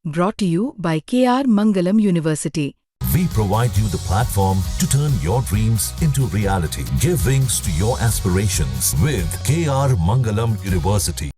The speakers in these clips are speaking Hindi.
Brought to you by KR Mangalam University. We provide you the platform to turn your dreams into reality. Give wings to your aspirations with KR Mangalam University.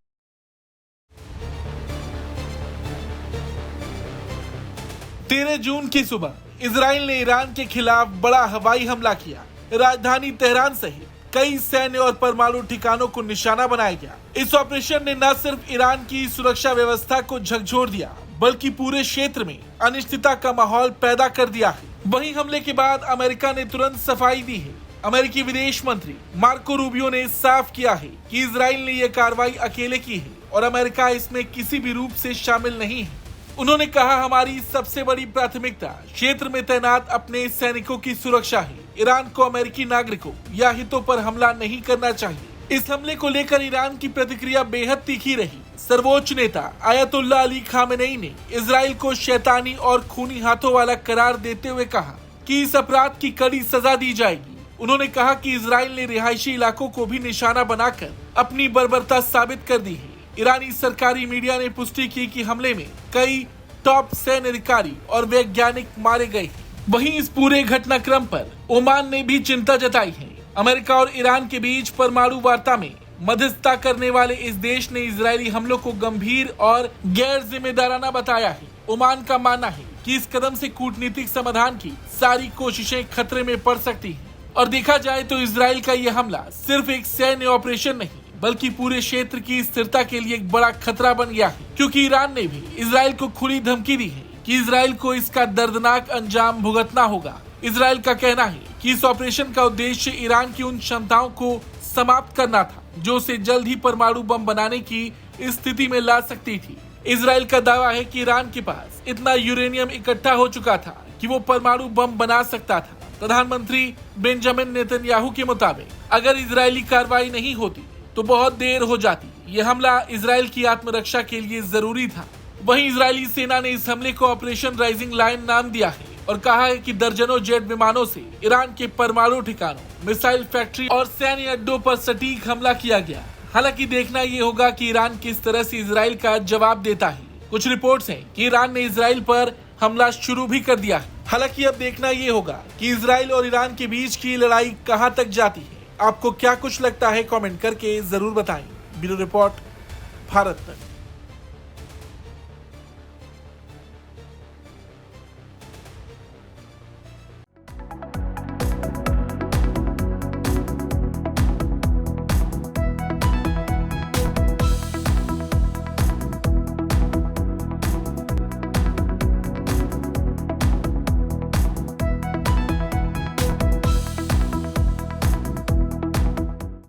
तेरह जून की सुबह इजराइल ने ईरान के खिलाफ बड़ा हवाई हमला किया। राजधानी तेहरान सहित कई सैन्य और परमाणु ठिकानों को निशाना बनाया गया। इस ऑपरेशन ने न सिर्फ ईरान की सुरक्षा व्यवस्था को झकझोर दिया, बल्कि पूरे क्षेत्र में अनिश्चितता का माहौल पैदा कर दिया है। वहीं हमले के बाद अमेरिका ने तुरंत सफाई दी है। अमेरिकी विदेश मंत्री मार्को रूबियो ने साफ किया है कि इजराइल ने यह कार्रवाई अकेले की है और अमेरिका इसमें किसी भी रूप से शामिल नहीं है। उन्होंने कहा, हमारी सबसे बड़ी प्राथमिकता क्षेत्र में तैनात अपने सैनिकों की सुरक्षा है। ईरान को अमेरिकी नागरिकों या हितों पर हमला नहीं करना चाहिए। इस हमले को लेकर ईरान की प्रतिक्रिया बेहद तीखी रही। सर्वोच्च नेता आयतुल्लाह अली खामेनेई ने इजराइल को शैतानी और खूनी हाथों वाला करार देते हुए कहा कि इस अपराध की कड़ी सजा दी जाएगी। उन्होंने कहा कि इजराइल ने रिहायशी इलाकों को भी निशाना बनाकर अपनी बर्बरता साबित कर दी है। ईरानी सरकारी मीडिया ने पुष्टि की कि हमले में कई टॉप सैन्य अधिकारी और वैज्ञानिक मारे गए हैं। वहीं इस पूरे घटनाक्रम पर ओमान ने भी चिंता जताई है। अमेरिका और ईरान के बीच परमाणु वार्ता में मध्यस्थता करने वाले इस देश ने इजरायली हमलों को गंभीर और गैर जिम्मेदाराना बताया है। ओमान का मानना है कि इस कदम से कूटनीतिक समाधान की सारी कोशिशें खतरे में पड़ सकती हैं। और देखा जाए तो इजराइल का यह हमला सिर्फ एक सैन्य ऑपरेशन नहीं, बल्कि पूरे क्षेत्र की स्थिरता के लिए एक बड़ा खतरा बन गया है, क्योंकि ईरान ने भी इजराइल को खुली धमकी दी है कि इजराइल को इसका दर्दनाक अंजाम भुगतना होगा। इजराइल का कहना है कि इस ऑपरेशन का उद्देश्य ईरान की उन क्षमताओं को समाप्त करना था जो उसे जल्द ही परमाणु बम बनाने की स्थिति में ला सकती थी। इजराइल का दावा है कि ईरान के पास इतना यूरेनियम इकट्ठा हो चुका था कि वो परमाणु बम बना सकता था। प्रधानमंत्री बेंजामिन नेतन्याहू के मुताबिक अगर इजरायली कार्रवाई नहीं होती तो बहुत देर हो जाती। यह हमला इजराइल की आत्मरक्षा के लिए जरूरी था। वहीं इजरायली सेना ने इस हमले को ऑपरेशन राइजिंग लायन नाम दिया है और कहा है कि दर्जनों जेट विमानों से ईरान के परमाणु ठिकानों, मिसाइल फैक्ट्री और सैन्य अड्डों पर सटीक हमला किया गया। हालांकि देखना ये होगा कि ईरान किस तरह से इजराइल का जवाब देता है। कुछ रिपोर्ट्स हैं कि ईरान ने इजराइल पर हमला शुरू भी कर दिया है। हालांकि अब देखना ये होगा कि इजराइल और ईरान के बीच की लड़ाई कहाँ तक जाती है। आपको क्या कुछ लगता है, कमेंट करके जरूर बताएं। ब्यूरो रिपोर्ट, भारत तक।